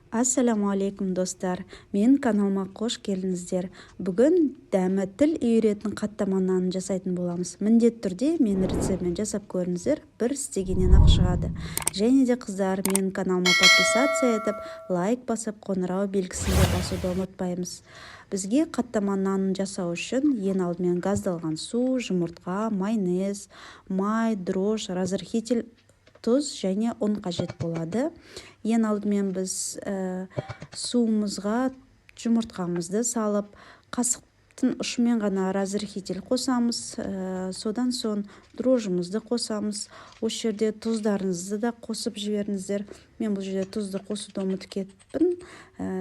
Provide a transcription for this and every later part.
Ассаламу алейкум достар, мен каналыма қош келдіңіздер. Бүгін дәмі тіл үйретін қаттама нанын жасайтын боламыз. Міндетті түрде мен рецептімен жасап көріңіздер, бір істегеннен ақ шығады. Және де қыздар, мен каналыма подписация етіп, лайк басып, қоңырау белгісінде басуды ұмытпаймыз. Бізге қаттама нанын жасау үшін ең алдымен газдалған су, жұмыртқа, майонез, май, дрожж, разрыхитель, тұз және ұн қажет болады. Ең алдымен біз суымызға жұмыртқамызды салып, қасықтың ұшымен ғана разрыхитель қосамыз, содан соң дрожжымызды қосамыз. Осы жерде тұздарыңызды да қосып жіберіңіздер. Мен бұл жерде тұзды қосуды ұмытып кеттім.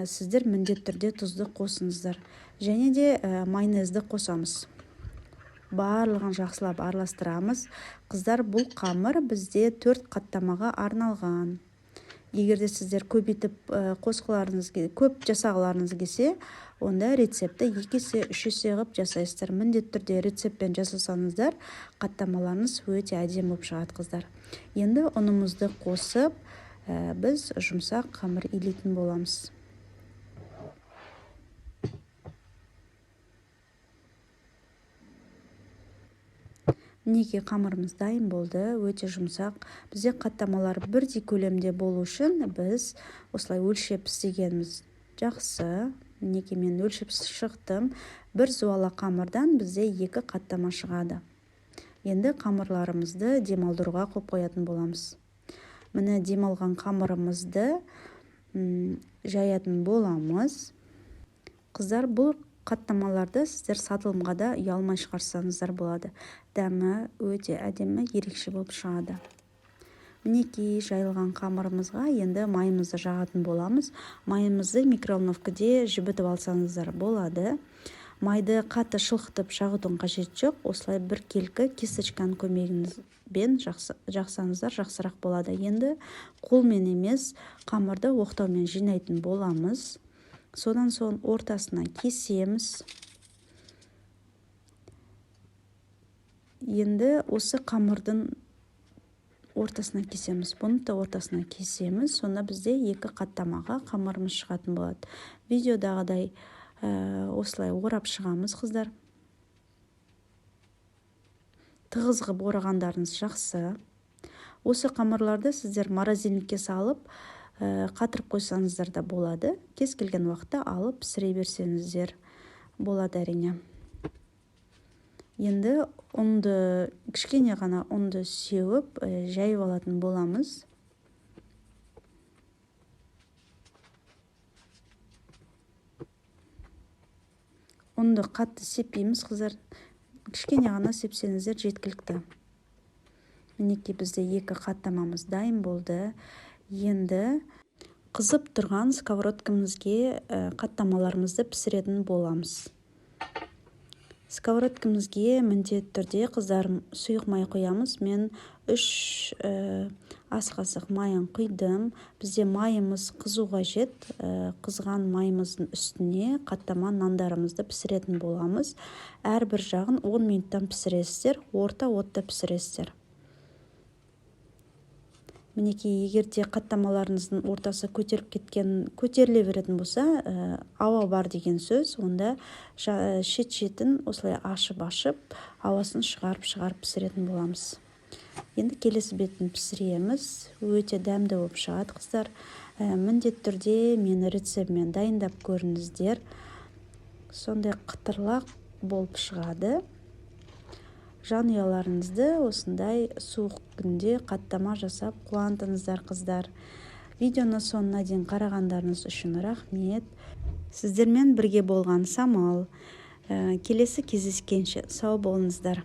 Сіздер міндетті түрде тұзды қосыңыздар. Және де майонезді қосамыз. Барлығын жақсылап араластырамыз. Қыздар, бұл қамыр бізде 4 қаттамаға арналған. Егерде сіздер көбейтіп көп жасағыларыңыз келсе, онда рецепті 2 есе 3 есе ғып жасайсыздар. Міндетті түрде рецептпен жасасаңыздар, қаттамаларыңыз өте әдемі болып шығады қыздар. Енді ұнымызды қосып, біз жұмсақ қамыр илейтін боламыз. Мінекей қамырымыз дайын болды, өте жұмсақ. Бізде қаттамалар бірдей көлемде болу үшін біз осылай өлшеп істегеніміз жақсы. Мінекей мен өлшеп шықтым. Бір зуала қамырдан бізде 2 қаттама шығады. Енді қамырларымызды демалдыруға қойып қоятын боламыз. Міне демалған қамырымызды жаятын боламыз. Қыздар, бұл қаттамаларды сіздер сатылымға да ұялмай шығарсаңыздар болады. Дәмі өте әдемі, ерекше болып шығады. Мінекей жайылған қамырымызға енді майымызды жағатын боламыз. Майымызды микроволновкада жібітіп алсаңыздар болады. Майды қатты шылқытып жағудың қажет жоқ. Осылай бір келкі кисточканың көмегіңізбен жақсаңыздар жақсырақ болады. Енді қолмен емес, қамырды оқтаумен жинайтын боламыз. Содан соң ортасына кесеміз. Енді осы қамырдың ортасына кесеміз. Бұны да ортасына кесеміз. Сонда бізде 2 қаттамаға қамырымыз шығатын болады. Видеодағыдай осылай орап шығамыз, қыздар. Тығыз ғып орағандарыңыз жақсы. Осы қамырларды сіздер морозильникке салып, қатырып қойсаңыздар да болады. Кез келген уақытта алып пісіре берсеңіздер болады әрине. Енді ұнды, кішкене ғана ұнды сеуіп, жайып алатын боламыз. Ұнды қатты сеппейміз, қыздар. Кішкене ғана сепсеңіздер жеткілікті. Мінекей бізде 2 қаттамамыз дайын болды. Енді қызып тұрған сковородкамызге қаттамаларымызды пісіретін боламыз. Сковородкамызге міндетті түрде қыздар сұйық май қоямыз. Мен 3 ас қасық майын құйдым. Бізде майымыз қызуға жет. Қызған майымыздың үстіне қаттама нандарымызды пісіретін боламыз. Әрбір жағын 10 минуттан пісіресіздер, орта отта пісіресіздер. Мінекей, егерде қаттамаларыңыздың ортасы көтеріле беретін болса, ауа бар деген сөз, онда шет-шетін осылай ашып-ашып, ауасын шығарып пісіретін боламыз. Енді келесі бетін пісіреміз. Өте дәмді болып шығады, қыздар. Міндетті түрде мені рецептімен дайындап көріңіздер. Сондай қытырлақ болып шығады. Жанұяларыңызды осындай суық күнде қаттама жасап қуантыңыздар, қыздар. Видеоны соңына дейін қарағандарыңыз үшін рахмет. Сіздермен бірге болған Самал. Келесі кездескенше сау болыңыздар.